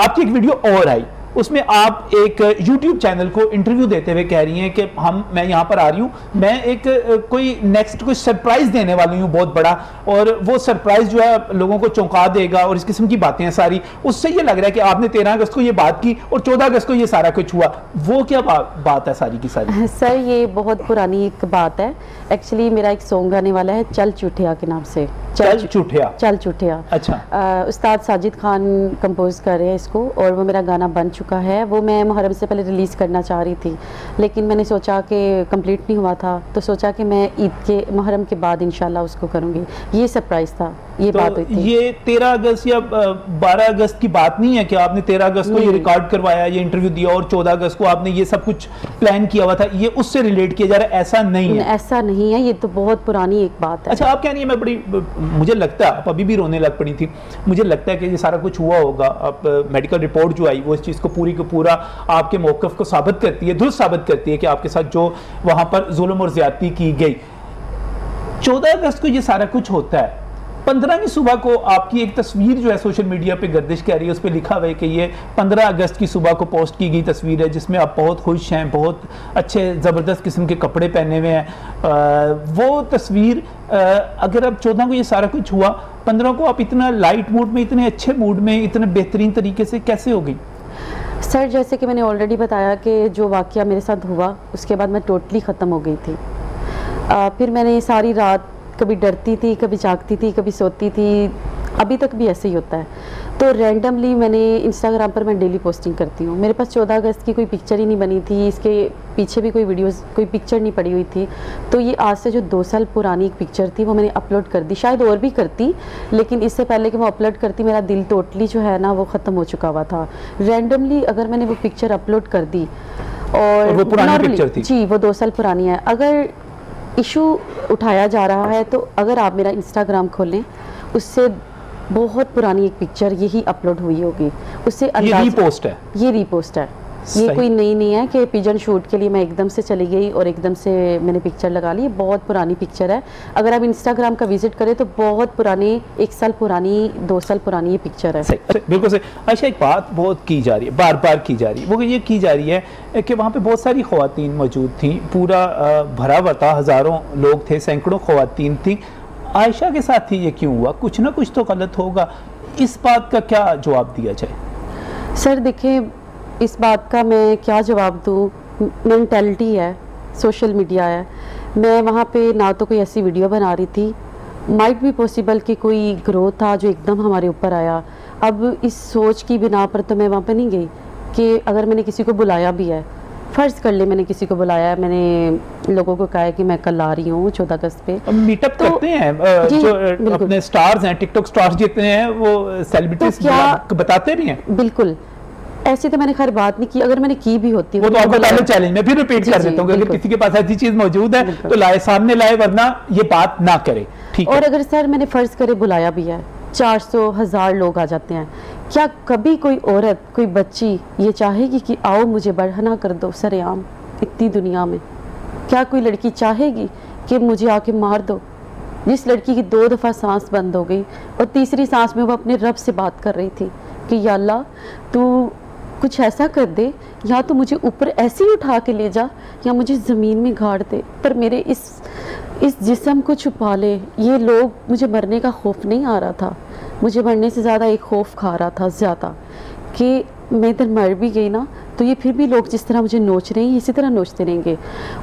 आपकी एक वीडियो और आई, उसमें आप एक YouTube चैनल को इंटरव्यू देते हुए कह रही हैं कि मैं यहाँ पर आ रही हूँ, मैं एक कोई नेक्स्ट कोई सरप्राइज देने वाली हूँ बहुत बड़ा, और वो सरप्राइज जो है लोगों को चौंका देगा, और इस किस्म की बातें हैं सारी। उससे ये लग रहा है कि आपने 13 अगस्त को ये बात की और 14 अगस्त को ये सारा कुछ हुआ। वो क्या बात है सारी की सारी? सर ये बहुत पुरानी एक बात है। एक्चुअली मेरा एक सॉन्ग आने वाला है चल चूठिया के नाम से। चल चूठिया? चल चूठिया। अच्छा। उस्ताद साजिद खान कंपोज कर रहे हैं इसको, और वो मेरा गाना बन चुका है। वो मैं मुहर्रम से पहले रिलीज़ करना चाह रही थी, लेकिन मैंने सोचा कि कंप्लीट नहीं हुआ था, तो सोचा कि मैं ईद के मुहर्रम के बाद इंशाल्लाह उसको करूँगी। ये सरप्राइज़ था, ये तो बात हुई थी। ये 13 अगस्त या 12 अगस्त की बात नहीं है कि आपने 13 अगस्त को ये रिकॉर्ड करवाया, ये इंटरव्यू दिया, और 14 अगस्त को आपने ये सब कुछ प्लान किया हुआ था, ये उससे रिलेट किया जा रहा है? ऐसा नहीं है, ऐसा नहीं है, ये तो बहुत पुरानी एक बात है। अच्छा, आप क्या नहीं है, मैं बड़ी, मुझे लगता है आप अभी भी रोने लग पड़ी थी। मुझे लगता है कि ये सारा कुछ हुआ होगा। अब मेडिकल रिपोर्ट जो आई वो इस चीज़ को पूरी को पूरा आपके मौक़िफ़ को साबित करती है, दुरुस्त साबित करती है कि आपके साथ जो वहाँ पर जुल्म और ज़्यादती की गई। 14 अगस्त को ये सारा कुछ होता है। 15 की सुबह को आपकी एक तस्वीर जो है सोशल मीडिया पे गर्दिश कर रही है, उस पर लिखा हुआ है कि ये 15 अगस्त की सुबह को पोस्ट की गई तस्वीर है, जिसमें आप बहुत खुश हैं, बहुत अच्छे ज़बरदस्त किस्म के कपड़े पहने हुए हैं। वो तस्वीर अगर अब 14 को ये सारा कुछ हुआ, 15 को आप इतना लाइट मूड में, इतने अच्छे मूड में, इतने बेहतरीन तरीके से कैसे हो गई? सर जैसे कि मैंने ऑलरेडी बताया कि जो वाक़या मेरे साथ हुआ उसके बाद मैं टोटली ख़त्म हो गई थी। फिर मैंने सारी रात कभी डरती थी, कभी जागती थी, कभी सोती थी, अभी तक भी ऐसे ही होता है। तो रैंडमली मैंने इंस्टाग्राम पर मैं डेली पोस्टिंग करती हूँ। मेरे पास 14 अगस्त की कोई पिक्चर ही नहीं बनी थी, इसके पीछे भी कोई वीडियोस, कोई पिक्चर नहीं पड़ी हुई थी। तो ये आज से जो 2 साल पुरानी एक पिक्चर थी वो मैंने अपलोड कर दी। शायद और भी करती, लेकिन इससे पहले कि मैं अपलोड करती मेरा दिल टोटली जो है ना वो ख़त्म हो चुका हुआ था। रैंडमली अगर मैंने वो पिक्चर अपलोड कर दी, और वो पुरानी पिक्चर थी? जी, वो 2 साल पुरानी है। अगर इशू उठाया जा रहा है तो अगर आप मेरा इंस्टाग्राम खोलें, उससे बहुत पुरानी एक पिक्चर यही अपलोड हुई होगी। उससे ये रीपोस्ट है? ये रीपोस्ट है, ये कोई नई नहीं है कि पिजन शूट के लिए मैं एकदम से चली गई और एकदम से मैंने पिक्चर लगा ली। बहुत पुरानी पिक्चर है। अगर आप इंस्टाग्राम का विजिट करें तो बहुत पुरानी, 1 साल पुरानी, 2 साल पुरानी ये पिक्चर है। बिल्कुल सही। अच्छा, एक बात बहुत की जा रही है, बार बार की जा रही है, वो ये की जा रही है कि वहाँ पे बहुत सारी ख़वातीन मौजूद थी, पूरा भरा हुआ था, हज़ारों लोग थे, सैकड़ों ख़वातीन थी। आयशा के साथ ही ये क्यों हुआ? कुछ ना कुछ तो गलत होगा। इस बात का क्या जवाब दिया जाए? सर देखिए, इस बात का मैं क्या जवाब दूँ? मेंटालिटी है, सोशल मीडिया है। मैं वहाँ पे ना तो कोई ऐसी वीडियो बना रही थी, माइट भी पॉसिबल कि कोई ग्रोथ था जो एकदम हमारे ऊपर आया। अब इस सोच की बिना पर तो मैं वहाँ पे नहीं गई कि अगर मैंने किसी को बुलाया भी है, फ़र्ज़ कर ले मैंने किसी को बुलाया है, मैंने लोगों को कहा है कि मैं कल आ रही हूँ 14 अगस्त पे। मीटअप तो करते हैं जो अपने स्टार्स हैं, टिकटॉक स्टार्स जितने हैं, वो सेलिब्रिटीज तो बताते भी हैं। बिल्कुल, ऐसी तो मैंने खैर बात नहीं की। अगर मैंने की भी होती वो तो आपको पहले चैलेंज में फिर रिपीट कर देता हूँ, अगर किसी के पास ऐसी चीज मौजूद है तो लाए, सामने लाए, वरना ये बात ना करे, ठीक है? और अगर सर मैंने फ़र्ज़ करे बुलाया भी है, 400 1000 लोग आ जाते हैं, क्या कभी कोई औरत, कोई बच्ची ये चाहेगी कि आओ मुझे बढ़ना कर दो सरेआम इतनी दुनिया में? क्या कोई लड़की चाहेगी कि मुझे आके मार दो? जिस लड़की की 2 दफ़ा सांस बंद हो गई और तीसरी सांस में वो अपने रब से बात कर रही थी कि या अल्लाह तू कुछ ऐसा कर दे, या तो मुझे ऊपर ऐसे ही उठा के ले जा या मुझे ज़मीन में गाड़ दे, पर मेरे इस जिस्म को छुपा ले। ये लोग, मुझे मरने का खौफ नहीं आ रहा था, मुझे मरने से ज़्यादा एक खौफ खा रहा था ज़्यादा कि मैं इधर मर भी गई ना तो ये फिर भी लोग जिस तरह मुझे नोच रहे हैं इसी तरह नोचते रहेंगे।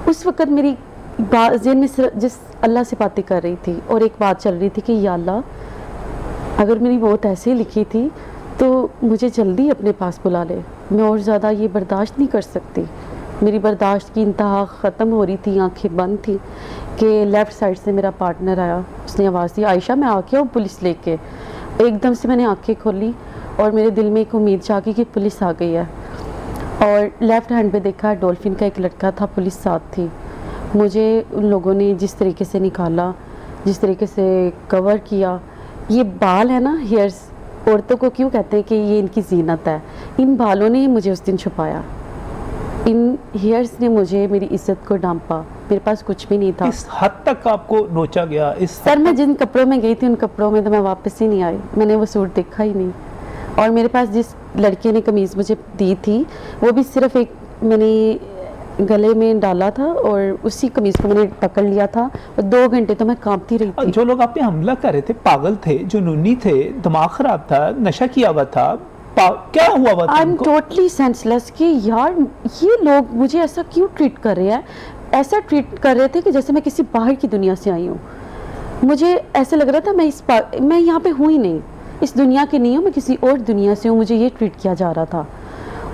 उस वक़्त मेरी ज़हन में जिस अल्लाह से बातें कर रही थी और एक बात चल रही थी कि या अल्लाह अगर मेरी मौत ऐसे ही लिखी थी तो मुझे जल्दी अपने पास बुला ले, मैं और ज़्यादा ये बर्दाश्त नहीं कर सकती। मेरी बर्दाश्त की इंतहा ख़त्म हो रही थी, आंखें बंद थी कि लेफ़्ट साइड से मेरा पार्टनर आया, उसने आवाज़ दी आयशा मैं आके हूँ पुलिस लेके। एकदम से मैंने आंखें खोली और मेरे दिल में एक उम्मीद जागी कि पुलिस आ गई है, और लेफ़्ट हैंड पे देखा डॉल्फिन का एक लड़का था, पुलिस साथ थी। मुझे उन लोगों ने जिस तरीके से निकाला, जिस तरीके से कवर किया, ये बाल है ना, हेयर्स, औरतों को क्यों कहते हैं कि ये इनकी जीनत है, इन बालों ने मुझे उस दिन छुपाया, इन हेयर्स ने मुझे मेरी इज्जत को डांपा। मेरे पास कुछ भी नहीं था। इस हद तक आपको नोचा गया? सर मैं जिन कपड़ों में गई थी उन कपड़ों में तो मैं वापस ही नहीं आई, मैंने वो सूट देखा ही नहीं। और मेरे पास जिस लड़के ने कमीज़ मुझे दी थी वो भी सिर्फ एक मैंने गले में डाला था और उसी कमीज़ को मैंने पकड़ लिया था और 2 घंटे तो मैं कांपती रही थी। जो लोग आप पे हमला कर रहे थे पागल थे, जुनूनी थे, दिमाग खराब था, नशा किया हुआ था, क्या हुआ हुआ था? आई एम टोटली सेंसलेस कि यार ये लोग मुझे ऐसा क्यों ट्रीट कर रहे हैं। ऐसा ट्रीट कर रहे थे कि जैसे मैं किसी बाहर की दुनिया से आई हूँ। मुझे ऐसे लग रहा था मैं यहाँ पे हूँ ही नहीं, इस दुनिया की नहीं हूँ, मैं किसी और दुनिया से हूँ। मुझे ये ट्रीट किया जा रहा था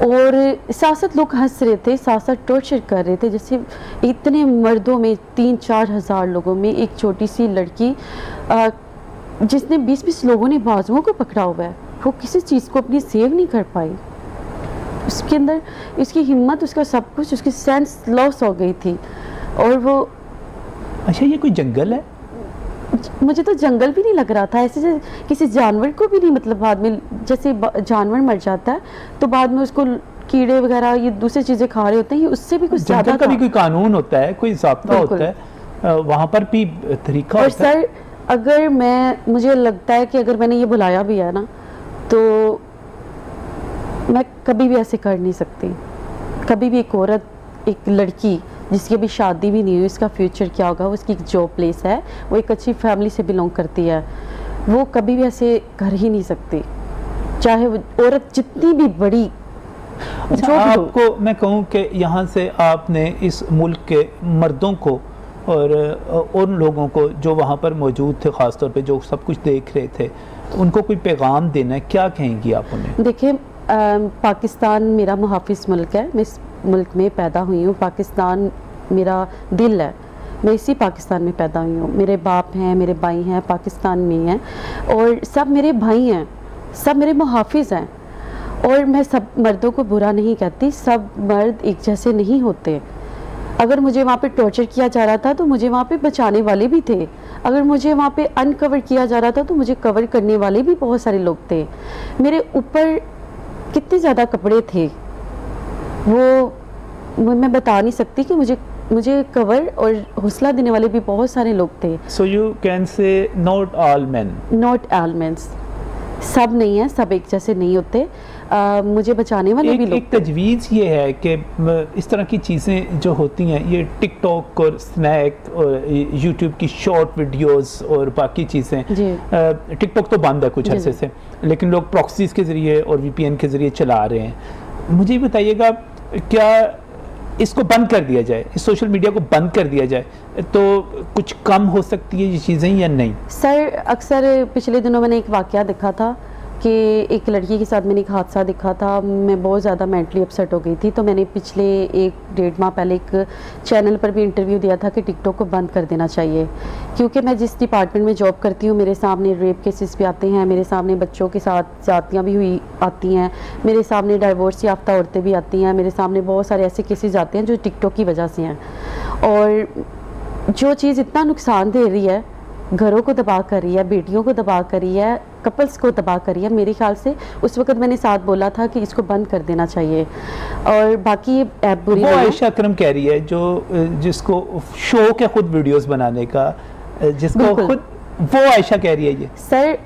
और साथ साथ लोग हंस रहे थे, साथ साथ टॉर्चर कर रहे थे। जैसे इतने मर्दों में 3-4 हज़ार लोगों में एक छोटी सी लड़की जिसने 20-20 लोगों ने बाजुओं को पकड़ा हुआ है, वो किसी चीज़ को अपनी सेव नहीं कर पाई। उसके अंदर उसकी हिम्मत, उसका सब कुछ, उसकी सेंस लॉस हो गई थी। और वो अच्छा, ये कोई जंगल है? मुझे तो जंगल भी नहीं लग रहा था, ऐसे किसी जानवर को भी नहीं। मतलब बाद में जैसे जानवर मर जाता है तो बाद में उसको कीड़े वगैरह ये दूसरी चीज़ें खा रहे होते हैं, ये उससे भी कुछ ज़्यादा का भी कोई कानून होता है, कोई ज़ाब्ता होता है, वहाँ पर भी तरीका होता है। सर अगर मुझे लगता है कि अगर मैंने ये बुलाया भी है ना तो मैं कभी भी ऐसे कर नहीं सकती। कभी भी एक औरत, एक लड़की जिसकी अभी शादी भी नहीं हुई, उसका फ्यूचर क्या होगा, उसकी एक जॉब प्लेस है, वो एक अच्छी फैमिली से बिलोंग करती है, वो कभी भी ऐसे कर ही नहीं सकती, चाहे वो औरत जितनी भी बड़ी। अच्छा, आपको मैं कहूँ कि यहाँ से आपने इस मुल्क के मर्दों को और उन लोगों को जो वहाँ पर मौजूद थे, ख़ासतौर पे जो सब कुछ देख रहे थे, उनको कोई पैगाम देना है, क्या कहेंगी आप उन्हें? देखिए पाकिस्तान मेरा मुहाफिज मुल्क है, मैं इस मुल्क में पैदा हुई हूँ, पाकिस्तान मेरा दिल है, मैं इसी पाकिस्तान में पैदा हुई हूँ। मेरे बाप हैं, मेरे भाई हैं, पाकिस्तान में हैं और सब मेरे भाई हैं, सब मेरे मुहाफिज हैं। और मैं सब मर्दों को बुरा नहीं कहती, सब मर्द एक जैसे नहीं होते। अगर मुझे वहाँ पे टॉर्चर किया जा रहा था तो मुझे वहाँ पे बचाने वाले भी थे, अगर मुझे वहाँ पे अनकवर किया जा रहा था तो मुझे कवर करने वाले भी बहुत सारे लोग थे। मेरे ऊपर कितने ज़्यादा कपड़े थे वो मैं बता नहीं सकती कि मुझे कवर और हौसला देने वाले भी बहुत सारे लोग थे। So you can say not all main, सब नहीं है, सब एक जैसे नहीं होते। मुझे बचाने वाले भी लोग। एक तजवीज़ ये है कि इस तरह की चीज़ें जो होती हैं, ये टिकटॉक और स्नैक और यूट्यूब की शॉर्ट वीडियोस और बाकी चीज़ें, टिकटॉक तो बंद है कुछ अरसे से, लेकिन लोग प्रॉक्सीज़ के ज़रिए और VPN के ज़रिए चला रहे हैं। मुझे बताइएगा, क्या इसको बंद कर दिया जाए, इस सोशल मीडिया को बंद कर दिया जाए तो कुछ कम हो सकती है ये चीज़ें या नहीं? सर अक्सर पिछले दिनों मैंने एक वाक़या देखा था कि एक लड़की के साथ मैंने एक हादसा देखा था। मैं बहुत ज़्यादा मेंटली अपसेट हो गई थी, तो मैंने पिछले 1-1.5 माह पहले एक चैनल पर भी इंटरव्यू दिया था कि टिकटॉक को बंद कर देना चाहिए, क्योंकि मैं जिस डिपार्टमेंट में जॉब करती हूँ मेरे सामने रेप केसेस भी आते हैं, मेरे सामने बच्चों के साथ ज़्यादतियाँ भी हुई आती हैं, मेरे सामने डाइवोर्स याफ्ता औरतें भी आती हैं, मेरे सामने बहुत सारे ऐसे केसेस आते हैं जो टिकटॉक की वजह से हैं। और जो चीज़ इतना नुकसान दे रही है, घरों को तबाह कर रही है, बेटियों को तबाह कर रही है, कपल्स को तबाह कर रही है, मेरे ख्याल से उस वक्त मैंने साथ बोला था कि इसको बंद कर देना चाहिए। और बाकी ये ऐप बुरी वो आयशा अकरम कह रही है जिसको शौक है खुद वीडियोस बनाने का, जिसको खुद वो आयशा कह रही है ये। सर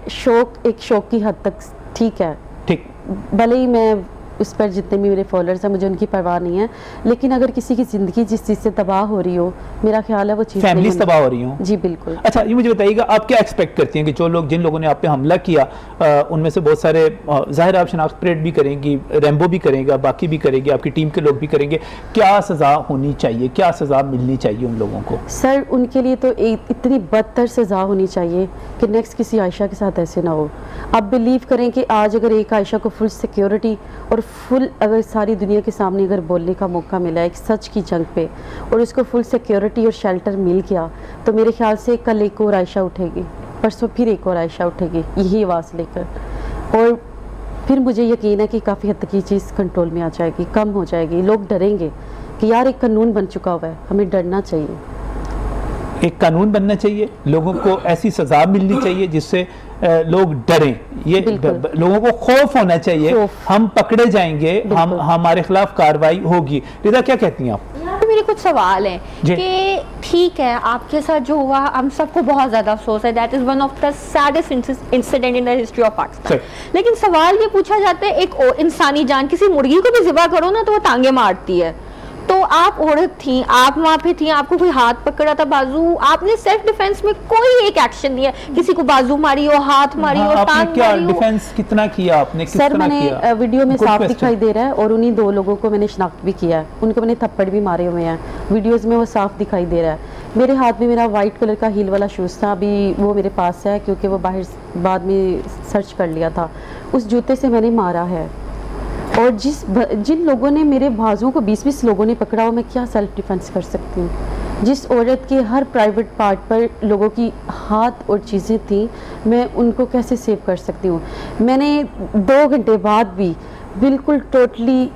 एक शौक की हद तक ठीक है, ठीक, भले ही मैं उस पर जितने भी मेरे फॉलोअर्स हैं मुझे उनकी परवाह नहीं है, लेकिन अगर किसी की ज़िंदगी जिस चीज़ से तबाह हो रही हो, मेरा ख्याल है वो चीज़ फैमिली तबाह हो रही हो। जी बिल्कुल। अच्छा, ये मुझे बताइएगा, आप क्या एक्सपेक्ट करती हैं कि जिन लोगों ने आप पे हमला किया, उनमें से बहुत सारे ज़ाहिर आप शनाख्त परेड भी करेंगी, रैम्बो भी करेंगे, बाकी भी करेंगे, आपकी टीम के लोग भी करेंगे, क्या सज़ा होनी चाहिए, क्या सज़ा मिलनी चाहिए उन लोगों को? सर उनके लिए तो इतनी बदतर सज़ा होनी चाहिए कि नेक्स्ट किसी आयशा के साथ ऐसे ना हो। आप बिलीव करें कि आज अगर एक आयशा को फुल सिक्योरिटी और फुल, अगर सारी दुनिया के सामने अगर बोलने का मौका मिला एक सच की जंग पे, और उसको फुल सिक्योरिटी और शेल्टर मिल गया, तो मेरे ख्याल से कल एक और आयशा उठेगी, परसों फिर एक और आयशा उठेगी यही आवाज़ लेकर, और फिर मुझे यकीन है कि काफ़ी हद तक ये चीज़ कंट्रोल में आ जाएगी, कम हो जाएगी। लोग डरेंगे कि यार एक कानून बन चुका हुआ है, हमें डरना चाहिए। एक कानून बनना चाहिए, लोगों को ऐसी सज़ा मिलनी चाहिए जिससे लोग डरें, ये लोगों को खौफ होना चाहिए, हम पकड़े जाएंगे, हमारे खिलाफ कार्रवाई होगी। रिदा क्या कहती हैं आप? मेरे कुछ सवाल हैं कि ठीक है आपके साथ जो हुआ हम सबको बहुत ज़्यादा अफसोस है, that is one of the saddest incident in the history of Pakistan. लेकिन सवाल ये पूछा जाता है, एक इंसानी जान, किसी मुर्गी को भी ज़िबा करो ना तो वो टांगे मारती है। तो आप औरत थी, आप वहाँ पे थी, आपको कोई हाथ पकड़ा था, बाजू, आपने सेल्फ डिफेंस में कोई एक एक्शन नहीं है, किसी को बाजू मारी हो, हाथ मारी हो, टांग मारी हो। डिफेंस कितना किया आपने? सर मैंने वीडियो में साफ दिखाई दे रहा है और उन्हीं 2 लोगों को मैंने शनाख्त भी किया है, उनको मैंने थप्पड़ भी मारे हुए हैं, वीडियोस में वो साफ दिखाई दे रहा है। मेरे हाथ में मेरा वाइट कलर का हील वाला शूज़ था, अभी वो मेरे पास है क्योंकि वो बाहर बाद में सर्च कर लिया था। उस जूते से मैंने मारा है। और जिन लोगों ने मेरे बाजुओं को 20-20 लोगों ने पकड़ा हो, मैं क्या सेल्फ डिफेंस कर सकती हूँ? जिस औरत के हर प्राइवेट पार्ट पर लोगों की हाथ और चीज़ें थी, मैं उनको कैसे सेव कर सकती हूँ? मैंने 2 घंटे बाद भी बिल्कुल टोटली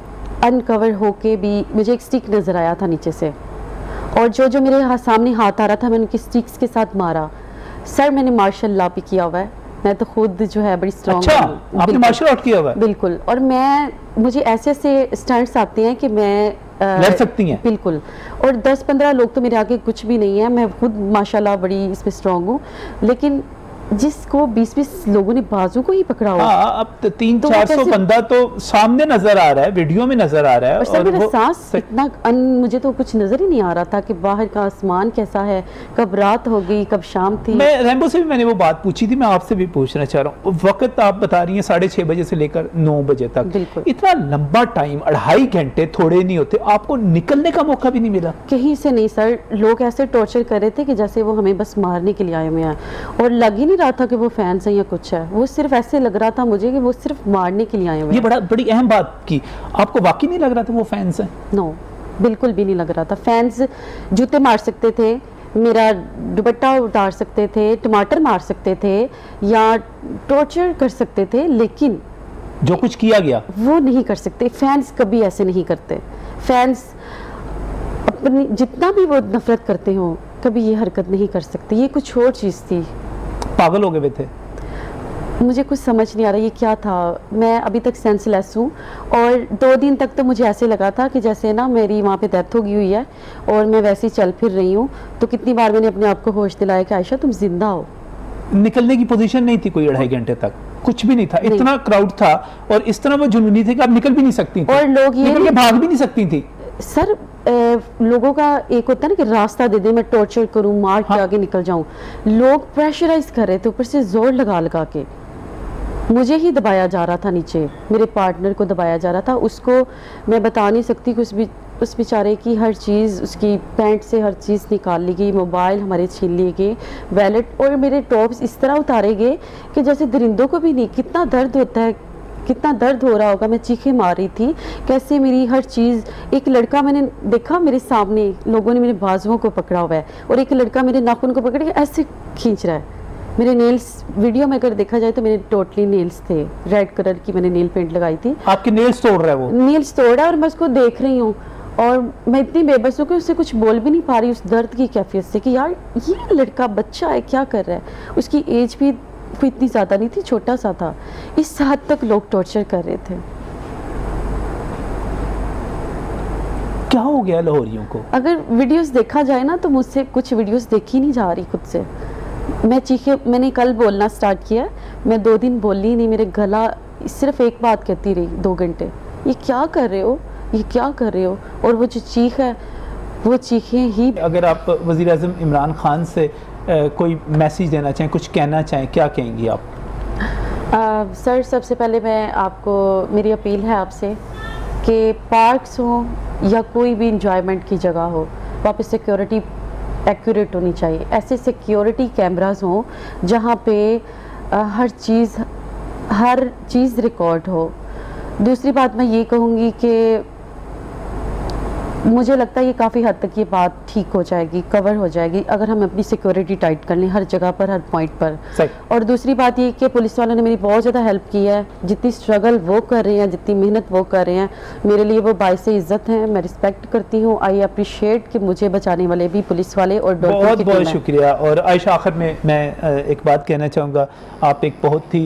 अनकवर होके भी मुझे एक स्टिक नज़र आया था नीचे से, और जो मेरे सामने हाथ आ रहा था मैंने उनकी स्टिक्स के साथ मारा। सर मैंने मार्शल लॉ भी किया हुआ है, मैं तो खुद जो है बड़ी स्ट्रॉन्ग। अच्छा, आपने मार्शल आर्ट किया हुआ है? बिल्कुल। और मुझे ऐसे स्टंट्स आते हैं कि मैं लड़ सकती हैं। बिल्कुल। और 10-15 लोग तो मेरे आगे कुछ भी नहीं है, मैं खुद माशाल्लाह बड़ी इसमें स्ट्रॉन्ग हूँ। लेकिन जिसको 20-20 लोगों ने बाजू को ही पकड़ा हुआ, अब 300-400 बंदा तो सामने नजर आ रहा है, वीडियो में नजर आ रहा है। और सर मेरा सांस इतना मुझे तो कुछ नजर ही नहीं आ रहा था कि बाहर का आसमान कैसा है, कब रात हो गई कब शाम थी। मैं रैम्बो से भी मैंने वो बात पूछी थी, मैं आपसे भी पूछना चाह रहा हूँ। वक्त आप बता रही हैं 6:30 बजे से लेकर 9 बजे तक, इतना लंबा टाइम, 2.5 घंटे थोड़े नहीं होते, आपको निकलने का मौका भी नहीं मिला? कहीं से नहीं सर, लोग ऐसे टॉर्चर कर रहे थे कि जैसे वो हमें बस मारने के लिए आए हुए हैं, और लग ही नहीं रहा था कि वो फैंस हैं या कुछ है। वो सिर्फ ऐसे लग रहा था मुझे कि वो सिर्फ मारने के लिए आए हुए हैं। ये बड़ी अहम बात की, आपको वाकई नहीं लग रहा था वो फैंस हैं? नो, बिल्कुल भी नहीं लग रहा था। फैंस जूते मार सकते थे, मेरा दुपट्टा उतार सकते थे, टमाटर मार सकते थे या टॉर्चर कर सकते थे, लेकिन जो कुछ किया गया वो नहीं कर सकते। फैंस कभी ऐसे नहीं करते। फैंस अपनी जितना भी वो नफरत करते हो, कभी ये हरकत नहीं कर सकते। ये कुछ और चीज़ थी। पागल हो गए थे? मुझे कुछ समझ नहीं आ रहा ये क्या था। मैं अभी तक सेंसलेस हूँ, और 2 दिन तक तो मुझे ऐसे लगा था कि जैसे ना मेरी वहाँ पे डेथ हो गई हुई है और मैं वैसे ही चल फिर रही हूँ। तो कितनी बार मैंने अपने आप को होश दिलाया कि आयशा तुम जिंदा हो। निकलने की पोजीशन नहीं थी कोई 2.5 घंटे तक, कुछ भी नहीं था। इतना क्राउड था और इस तरह वो जुनूनी थे कि आप निकल भी नहीं सकती थी, और लोग ये भाग भी नहीं सकती थी। सर लोगों का एक होता है ना कि रास्ता दे दे, मैं टॉर्चर करूं, मार के आगे निकल जाऊं। लोग प्रेशराइज कर रहे थे, ऊपर से जोर लगा लगा के मुझे ही दबाया जा रहा था, नीचे मेरे पार्टनर को दबाया जा रहा था। उसको मैं बता नहीं सकती कि उस बेचारे की हर चीज़, उसकी पैंट से हर चीज़ निकाल ली गई, मोबाइल हमारे छीन लिए गए, वैलेट और मेरे टॉप्स इस तरह उतारे गए कि जैसे दरिंदों को भी नहीं। कितना दर्द होता है, कितना दर्द हो रहा होगा। मैं चीखें मार रही थी, कैसे मेरी हर चीज़। एक लड़का मैंने देखा मेरे सामने, लोगों ने मेरे बाजुओं को पकड़ा हुआ है, और एक लड़का मेरे नाखून को पकड़ के ऐसे खींच रहा है। मेरे नेल्स, वीडियो में अगर देखा जाए तो मेरे टोटली नेल्स थे, रेड कलर की मैंने नेल पेंट लगाई थी। आपके नेल्स तोड़ रहा है वो? नेल्स तोड़ रहा है, और मैं उसको देख रही हूँ, और मैं इतनी बेबस हूँ कि उससे कुछ बोल भी नहीं पा रही उस दर्द की कैफियत से कि यार ये लड़का बच्चा है, क्या कर रहा है। उसकी एज भी कोई इतनी ज़्यादा नहीं थी, छोटा सा था। इस हद तक लोग टॉर्चर कर रहे थे। क्या हो गया लाहौरियों को? अगर वीडियोस देखा जाए ना तो मुझसे कुछ वीडियोस देखी नहीं जा रही खुद से। मैं चीखे, मैंने कल बोलना स्टार्ट किया, मैं 2 दिन बोली नहीं, मेरे गला सिर्फ एक बात कहती रही 2 घंटे, ये क्या कर रहे हो, ये क्या कर रहे हो। और वो जो चीख है वो चीखें ही। अगर आप वज़ीर आज़म इमरान खान से कोई मैसेज देना चाहें, कुछ कहना चाहें, क्या कहेंगी आप? सर सबसे पहले मैं आपको, मेरी अपील है आपसे कि पार्क्स हो या कोई भी इंजॉयमेंट की जगह हो, वहाँ पे सिक्योरिटी एक्यूरेट होनी चाहिए। ऐसे सिक्योरिटी कैमरास हों जहाँ पे हर चीज़ रिकॉर्ड हो। दूसरी बात मैं ये कहूँगी कि मुझे लगता है ये काफ़ी हद तक ये बात ठीक हो जाएगी, कवर हो जाएगी, अगर हम अपनी सिक्योरिटी टाइट कर लें हर जगह पर, हर पॉइंट पर। और दूसरी बात ये कि पुलिस वालों ने मेरी बहुत ज़्यादा हेल्प की है। जितनी स्ट्रगल वो कर रहे हैं, जितनी मेहनत वो कर रहे हैं, मेरे लिए वो बाइस इज़्ज़त हैं। मैं रिस्पेक्ट करती हूँ। आई अप्रिशिएट कि मुझे बचाने वाले भी पुलिस वाले और बहुत बहुत शुक्रिया। और आयशा, आखिर में मैं एक बात कहना चाहूँगा, आप एक बहुत ही